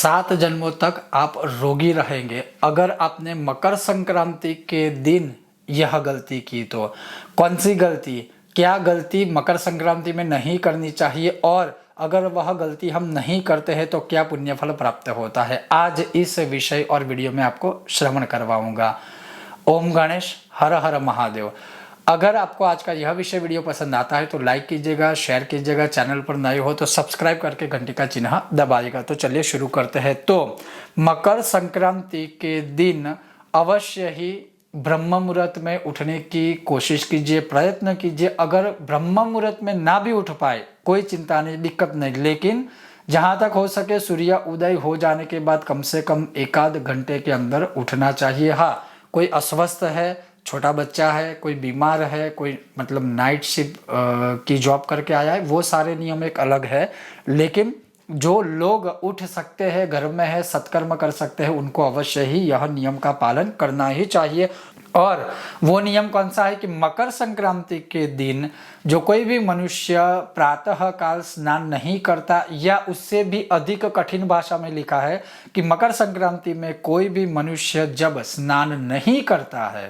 7 जन्मों तक आप रोगी रहेंगे अगर आपने मकर संक्रांति के दिन यह गलती की। तो कौन सी गलती, क्या गलती मकर संक्रांति में नहीं करनी चाहिए और अगर वह गलती हम नहीं करते हैं तो क्या पुण्य फल प्राप्त होता है, आज इस विषय और वीडियो में आपको श्रवण करवाऊंगा। ओम गणेश, हर हर महादेव। अगर आपको आज का यह विषय वीडियो पसंद आता है तो लाइक कीजिएगा, शेयर कीजिएगा, चैनल पर नए हो तो सब्सक्राइब करके घंटी का चिन्ह दबाइएगा। तो चलिए शुरू करते हैं। तो मकर संक्रांति के दिन अवश्य ही ब्रह्म मुहूर्त में उठने की कोशिश कीजिए, प्रयत्न कीजिए। अगर ब्रह्म मुहूर्त में ना भी उठ पाए कोई चिंता नहीं, दिक्कत नहीं, लेकिन जहां तक हो सके सूर्य उदय हो जाने के बाद कम से कम 1 आध घंटे के अंदर उठना चाहिए। हाँ, कोई अस्वस्थ है, छोटा बच्चा है, कोई बीमार है, कोई मतलब नाइट शिफ्ट की जॉब करके आया है, वो सारे नियम एक अलग है। लेकिन जो लोग उठ सकते हैं, घर में है, सत्कर्म कर सकते हैं, उनको अवश्य ही यह नियम का पालन करना ही चाहिए। और वो नियम कौन सा है कि मकर संक्रांति के दिन जो कोई भी मनुष्य प्रातः काल स्नान नहीं करता, या उससे भी अधिक कठिन भाषा में लिखा है कि मकर संक्रांति में कोई भी मनुष्य जब स्नान नहीं करता है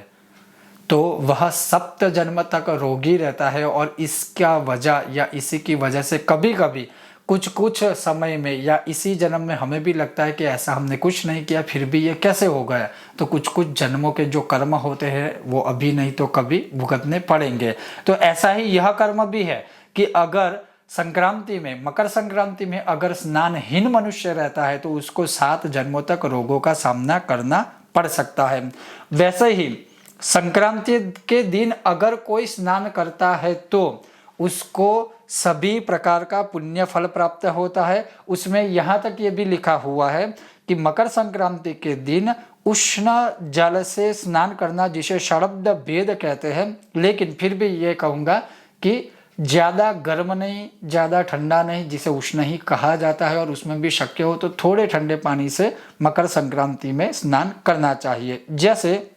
तो वह 7 जन्म तक रोगी रहता है। और इसका वजह या इसी की वजह से कभी कभी कुछ समय में या इसी जन्म में हमें भी लगता है कि ऐसा हमने कुछ नहीं किया फिर भी ये कैसे हो गया। तो कुछ जन्मों के जो कर्म होते हैं वो अभी नहीं तो कभी भुगतने पड़ेंगे। तो ऐसा ही यह कर्म भी है कि अगर संक्रांति में, मकर संक्रांति में अगर स्नानहीन मनुष्य रहता है तो उसको 7 जन्मों तक रोगों का सामना करना पड़ सकता है। वैसे ही संक्रांति के दिन अगर कोई स्नान करता है तो उसको सभी प्रकार का पुण्य फल प्राप्त होता है। उसमें यहाँ तक ये भी लिखा हुआ है कि मकर संक्रांति के दिन उष्ण जल से स्नान करना, जिसे शरब्द भेद कहते हैं, लेकिन फिर भी ये कहूँगा कि ज़्यादा गर्म नहीं, ज़्यादा ठंडा नहीं, जिसे उष्ण ही कहा जाता है। और उसमें भी शक्य हो तो थोड़े ठंडे पानी से मकर संक्रांति में स्नान करना चाहिए। जैसे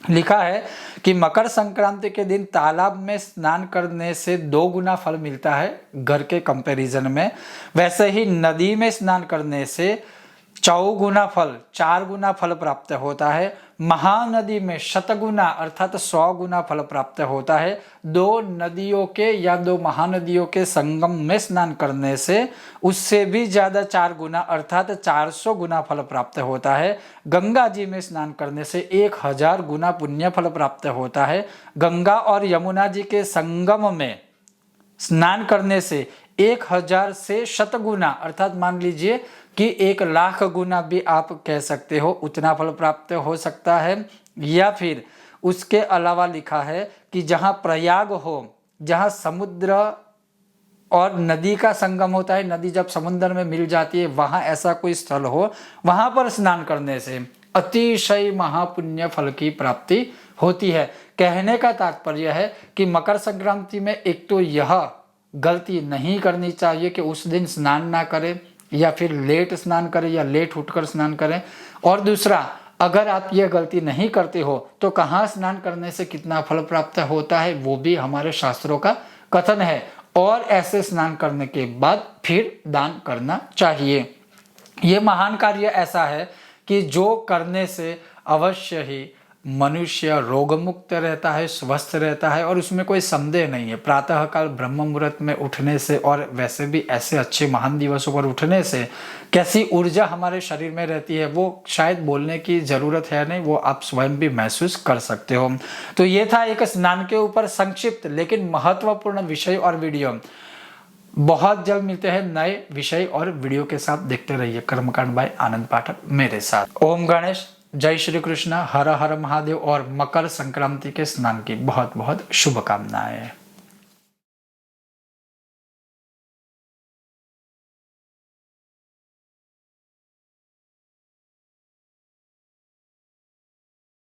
लिखा है कि मकर संक्रांति के दिन तालाब में स्नान करने से 2 गुना फल मिलता है घर के कंपैरिजन में। वैसे ही नदी में स्नान करने से 4 गुना फल प्राप्त होता है। महानदी में 100 गुना अर्थात 100 गुना फल प्राप्त होता है। 2 नदियों के या 2 महानदियों के संगम में स्नान करने से उससे भी ज़्यादा 4 गुना अर्थात 400 गुना फल प्राप्त होता है। गंगा जी में स्नान करने से 1000 गुना पुण्य फल प्राप्त होता है। गंगा और यमुना जी के संगम में स्नान करने से 1000 से 100 गुना अर्थात मान लीजिए कि 1,00,000 गुना भी आप कह सकते हो, उतना फल प्राप्त हो सकता है। या फिर उसके अलावा लिखा है कि जहाँ प्रयाग हो, जहाँ समुद्र और नदी का संगम होता है, नदी जब समुद्र में मिल जाती है, वहाँ ऐसा कोई स्थल हो, वहाँ पर स्नान करने से अतिशय महापुण्य फल की प्राप्ति होती है। कहने का तात्पर्य है कि मकर संक्रांति में एक तो यह गलती नहीं करनी चाहिए कि उस दिन स्नान ना करें या फिर लेट स्नान करें या लेट उठकर स्नान करें। और दूसरा, अगर आप यह गलती नहीं करते हो तो कहाँ स्नान करने से कितना फल प्राप्त होता है वो भी हमारे शास्त्रों का कथन है। और ऐसे स्नान करने के बाद फिर दान करना चाहिए। ये महान कार्य ऐसा है कि जो करने से अवश्य ही मनुष्य रोगमुक्त रहता है, स्वस्थ रहता है, और उसमें कोई संदेह नहीं है। प्रातःकाल ब्रह्म मुहूर्त में उठने से और वैसे भी ऐसे अच्छे महान दिवसों पर उठने से कैसी ऊर्जा हमारे शरीर में रहती है वो शायद बोलने की ज़रूरत है नहीं, वो आप स्वयं भी महसूस कर सकते हो। तो ये था एक स्नान के ऊपर संक्षिप्त लेकिन महत्वपूर्ण विषय और वीडियो। बहुत जल्द मिलते हैं नए विषय और वीडियो के साथ। देखते रहिए कर्मकांड बाय आनंद पाठक मेरे साथ। ओम गणेश, जय श्री कृष्ण, हर हर महादेव। और मकर संक्रांति के स्नान की बहुत बहुत शुभकामनाएं।